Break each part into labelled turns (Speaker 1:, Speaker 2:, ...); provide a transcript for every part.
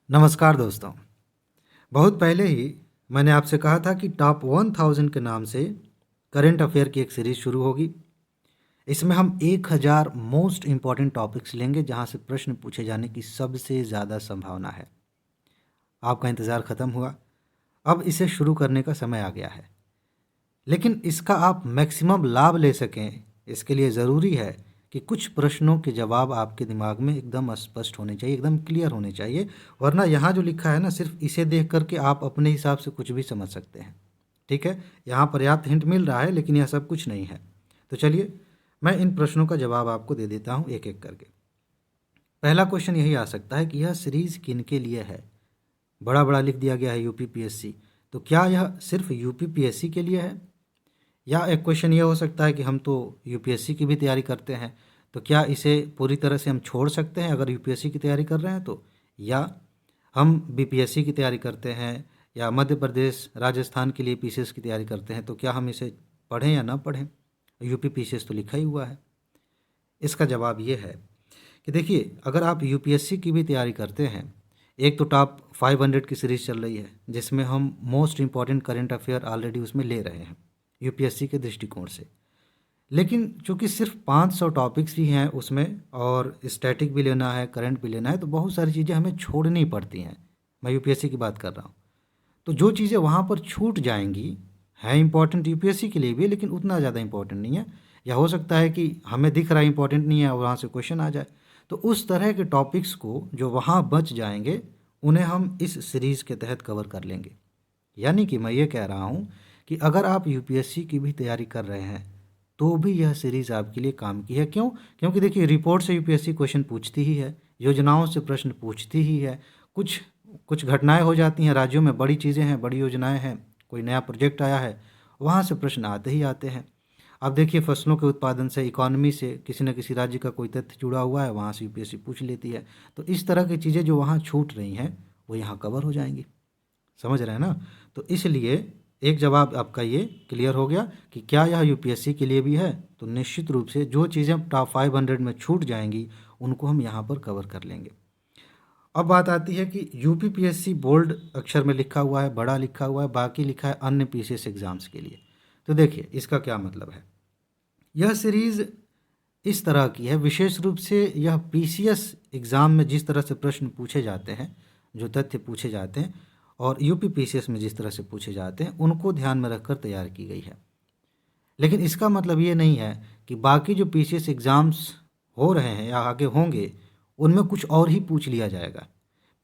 Speaker 1: नमस्कार दोस्तों। बहुत पहले ही मैंने आपसे कहा था कि टॉप 1000 के नाम से करंट अफेयर की एक सीरीज़ शुरू होगी। इसमें हम 1000 मोस्ट इम्पॉर्टेंट टॉपिक्स लेंगे जहां से प्रश्न पूछे जाने की सबसे ज़्यादा संभावना है। आपका इंतज़ार ख़त्म हुआ, अब इसे शुरू करने का समय आ गया है। लेकिन इसका आप मैक्सिमम लाभ ले सकें, इसके लिए ज़रूरी है कि कुछ प्रश्नों के जवाब आपके दिमाग में एकदम स्पष्ट होने चाहिए, एकदम क्लियर होने चाहिए। वरना यहाँ जो लिखा है ना, सिर्फ इसे देख करके आप अपने हिसाब से कुछ भी समझ सकते हैं। ठीक है, यहाँ पर्याप्त हिंट मिल रहा है, लेकिन यह सब कुछ नहीं है। तो चलिए मैं इन प्रश्नों का जवाब आपको दे देता हूँ एक एक करके। पहला क्वेश्चन यही आ सकता है कि यह सीरीज़ किन के लिए है। बड़ा बड़ा लिख दिया गया है यूपीपीएससी, तो क्या यह सिर्फ यूपीपीएससी के लिए है? या एक क्वेश्चन ये हो सकता है कि हम तो यूपीएससी की भी तैयारी करते हैं, तो क्या इसे पूरी तरह से हम छोड़ सकते हैं अगर यूपीएससी की तैयारी कर रहे हैं तो? या हम बीपीएससी की तैयारी करते हैं या मध्य प्रदेश राजस्थान के लिए पीसीएस की तैयारी करते हैं, तो क्या हम इसे पढ़ें या ना पढ़ें? यूपी पीसीएस तो लिखा ही हुआ है। इसका जवाब ये है कि देखिए, अगर आप यूपीएससी की भी तैयारी करते हैं, एक तो टॉप 500 की सीरीज़ चल रही है जिसमें हम most important current affair already उसमें ले रहे हैं यूपीएससी के दृष्टिकोण से। लेकिन चूंकि सिर्फ 500 टॉपिक्स ही हैं उसमें और स्टैटिक भी लेना है, करंट भी लेना है, तो बहुत सारी चीज़ें हमें छोड़नी पड़ती हैं। मैं यूपीएससी की बात कर रहा हूँ। तो जो चीज़ें वहाँ पर छूट जाएंगी हैं इम्पॉर्टेंट यूपीएससी के लिए भी, लेकिन उतना ज़्यादा इम्पॉर्टेंट नहीं है। या हो सकता है कि हमें दिख रहा है इम्पॉर्टेंट नहीं है और वहाँ से क्वेश्चन आ जाए। तो उस तरह के टॉपिक्स को जो वहाँ बच जाएंगे, उन्हें हम इस सीरीज़ के तहत कवर कर लेंगे। यानी कि मैं ये कह रहा हूँ कि अगर आप यूपीएससी की भी तैयारी कर रहे हैं तो भी यह सीरीज़ आपके लिए काम की है। क्यों? क्योंकि देखिए, रिपोर्ट से यूपीएससी क्वेश्चन पूछती ही है, योजनाओं से प्रश्न पूछती ही है, कुछ कुछ घटनाएं हो जाती हैं, राज्यों में बड़ी चीज़ें हैं, बड़ी योजनाएं हैं, कोई नया प्रोजेक्ट आया है, वहाँ से प्रश्न आते ही आते हैं। अब देखिए, फसलों के उत्पादन से, इकॉनमी से किसी न किसी राज्य का कोई तथ्य जुड़ा हुआ है, वहाँ से यूपीएससी पूछ लेती है। तो इस तरह की चीज़ें जो वहाँ छूट रही हैं वो यहाँ कवर हो जाएंगी। समझ रहे हैं ना? तो इसलिए एक जवाब आपका ये क्लियर हो गया कि क्या यह यूपीएससी के लिए भी है। तो निश्चित रूप से जो चीज़ें टॉप 500 में छूट जाएंगी उनको हम यहाँ पर कवर कर लेंगे। अब बात आती है कि यूपीपीएससी बोल्ड अक्षर में लिखा हुआ है, बड़ा लिखा हुआ है, बाकी लिखा है अन्य पीसीएस एग्जाम्स के लिए। तो देखिए इसका क्या मतलब है। यह सीरीज़ इस तरह की है, विशेष रूप से यह पीसीएस एग्ज़ाम में जिस तरह से प्रश्न पूछे जाते हैं, जो तथ्य पूछे जाते हैं, और यूपी पीसीएस में जिस तरह से पूछे जाते हैं, उनको ध्यान में रखकर तैयार की गई है। लेकिन इसका मतलब ये नहीं है कि बाकी जो पीसीएस एग्ज़ाम्स हो रहे हैं या आगे होंगे उनमें कुछ और ही पूछ लिया जाएगा।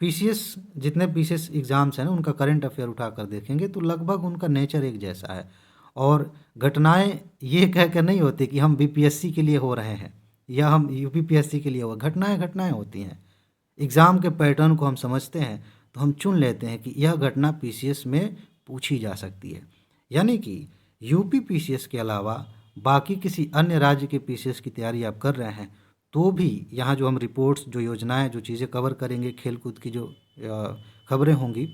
Speaker 1: पीसीएस जितने पीसीएस एग्ज़ाम्स हैं ना, उनका करंट अफेयर उठा कर देखेंगे तो लगभग उनका नेचर एक जैसा है। और घटनाएं ये कह कर नहीं होती कि हम बीपीएससी के लिए हो रहे हैं या हम यूपीपीएससी के लिए हो, घटनाएं घटनाएं होती हैं। एग्ज़ाम के पैटर्न को हम समझते हैं तो हम चुन लेते हैं कि यह घटना पीसीएस में पूछी जा सकती है। यानी कि यूपी पीसीएस के अलावा बाकी किसी अन्य राज्य के पीसीएस की तैयारी आप कर रहे हैं तो भी यहाँ जो हम रिपोर्ट्स, जो योजनाएं, जो चीज़ें कवर करेंगे, खेल कूद की जो खबरें होंगी,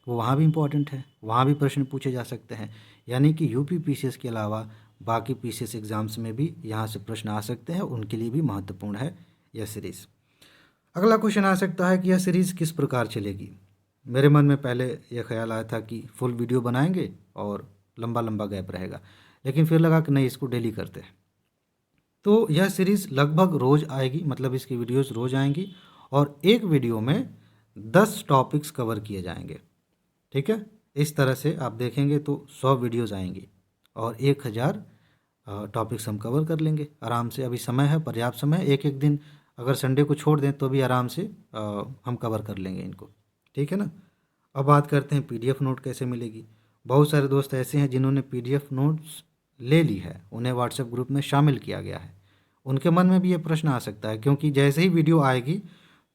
Speaker 1: वो वहाँ भी इम्पोर्टेंट है, वहाँ भी प्रश्न पूछे जा सकते हैं। यानी कि यूपी पीसीएस के अलावा बाकी पीसीएस एग्ज़ाम्स में भी यहाँ से प्रश्न आ सकते हैं, उनके लिए भी महत्वपूर्ण है यह सीरीज़। अगला क्वेश्चन आ सकता है कि यह सीरीज़ किस प्रकार चलेगी। मेरे मन में पहले यह ख्याल आया था कि फुल वीडियो बनाएंगे और लंबा लंबा गैप रहेगा, लेकिन फिर लगा कि नहीं, इसको डेली करते हैं। तो यह सीरीज़ लगभग रोज़ आएगी, मतलब इसकी वीडियोस रोज़ आएंगी और एक वीडियो में 10 टॉपिक्स कवर किए जाएंगे। ठीक है, इस तरह से आप देखेंगे तो 100 वीडियोस आएंगी और 1000 टॉपिक्स हम कवर कर लेंगे आराम से। अभी समय है, पर्याप्त समय है, एक एक दिन अगर संडे को छोड़ दें तो भी आराम से हम कवर कर लेंगे इनको। ठीक है ना? अब बात करते हैं पीडीएफ नोट कैसे मिलेगी। बहुत सारे दोस्त ऐसे हैं जिन्होंने पीडीएफ नोट्स ले ली है, उन्हें व्हाट्सएप ग्रुप में शामिल किया गया है। उनके मन में भी ये प्रश्न आ सकता है, क्योंकि जैसे ही वीडियो आएगी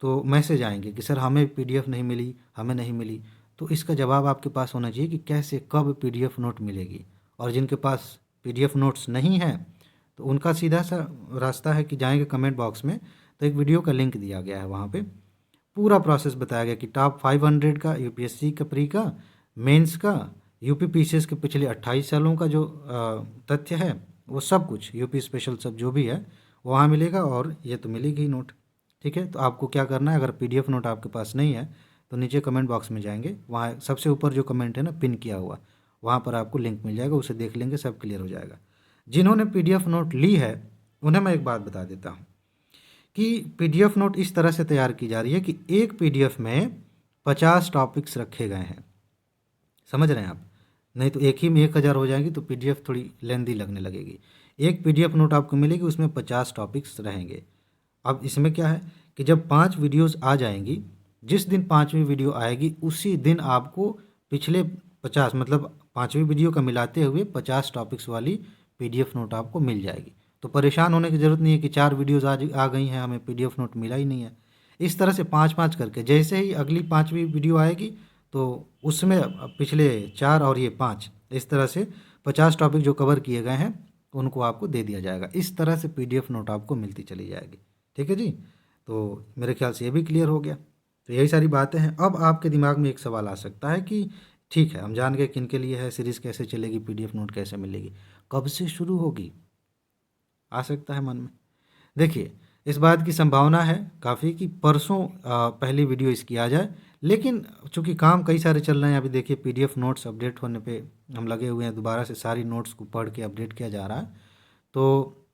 Speaker 1: तो मैसेज आएंगे कि सर हमें पीडीएफ नहीं मिली, हमें नहीं मिली। तो इसका जवाब आपके पास होना चाहिए कि कैसे, कब पीडीएफ नोट मिलेगी। और जिनके पास पीडीएफ नोट्स नहीं है तो उनका सीधा सा रास्ता है कि जाएंगे कमेंट बॉक्स में, तो एक वीडियो का लिंक दिया गया है, वहाँ पे पूरा प्रोसेस बताया गया कि टॉप 500 का, यूपीएससी का प्री का, मेंस का, यूपी पीसीएस के पिछले 28 सालों का जो तथ्य है, वो सब कुछ यूपी स्पेशल सब जो भी है वहाँ मिलेगा और ये तो मिलेगी ही नोट। ठीक है, तो आपको क्या करना है, अगर पीडीएफ नोट आपके पास नहीं है तो नीचे कमेंट बॉक्स में जाएंगे, वहाँ सबसे ऊपर जो कमेंट है ना पिन किया हुआ, वहाँ पर आपको लिंक मिल जाएगा, उसे देख लेंगे, सब क्लियर हो जाएगा। जिन्होंने PDF नोट ली है उन्हें मैं एक बात बता देता हूँ कि PDF नोट इस तरह से तैयार की जा रही है कि एक PDF में 50 टॉपिक्स रखे गए हैं, समझ रहे हैं आप? नहीं तो एक ही में 1000 हो जाएंगी तो PDF थोड़ी लेंदी लगने लगेगी। एक PDF नोट आपको मिलेगी, उसमें 50 टॉपिक्स रहेंगे। अब इसमें क्या है कि जब 5 वीडियोस आ जाएंगी, जिस दिन 5वीं वीडियो आएगी उसी दिन आपको पिछले 50 मतलब 5वीं वीडियो का मिलाते हुए 50 टॉपिक्स वाली PDF नोट आपको मिल जाएगी। तो परेशान होने की ज़रूरत नहीं है कि 4 वीडियोज़ आज आ गई हैं, हमें PDF नोट मिला ही नहीं है। इस तरह से 5-5 करके जैसे ही अगली 5वीं वीडियो आएगी तो उसमें पिछले 4 और ये 5, इस तरह से 50 टॉपिक जो कवर किए गए हैं उनको आपको दे दिया जाएगा। इस तरह से PDF नोट आपको मिलती चली जाएगी। ठीक है जी, तो मेरे ख्याल से ये भी क्लियर हो गया। तो यही सारी बातें हैं। अब आपके दिमाग में एक सवाल आ सकता है कि ठीक है, हम जान गए किन के लिए है, सीरीज़ कैसे चलेगी, PDF नोट कैसे मिलेगी, कब से शुरू होगी, आ सकता है मन में। देखिए, इस बात की संभावना है काफ़ी कि परसों पहली वीडियो इसकी आ जाए, लेकिन चूंकि काम कई सारे चल रहे हैं, अभी देखिए PDF नोट्स अपडेट होने पे हम लगे हुए हैं, दोबारा से सारी नोट्स को पढ़ के अपडेट किया जा रहा है। तो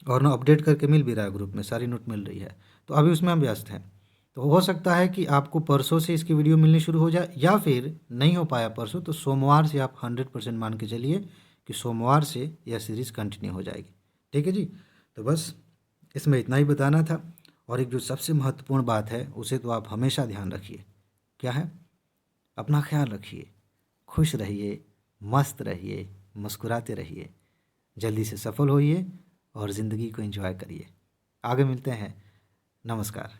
Speaker 1: और ना अपडेट करके मिल भी रहा है, ग्रुप में सारी नोट मिल रही है, तो अभी उसमें हम व्यस्त हैं। तो हो सकता है कि आपको परसों से इसकी वीडियो मिलनी शुरू हो जाए, या फिर नहीं हो पाया परसों तो सोमवार से आप 100% मान के चलिए कि सोमवार से यह सीरीज़ कंटिन्यू हो जाएगी। ठीक है जी, तो बस इसमें इतना ही बताना था। और एक जो सबसे महत्वपूर्ण बात है उसे तो आप हमेशा ध्यान रखिए, क्या है? अपना ख्याल रखिए, खुश रहिए, मस्त रहिए, मुस्कुराते रहिए, जल्दी से सफल होइए और ज़िंदगी को एंजॉय करिए। आगे मिलते हैं। नमस्कार।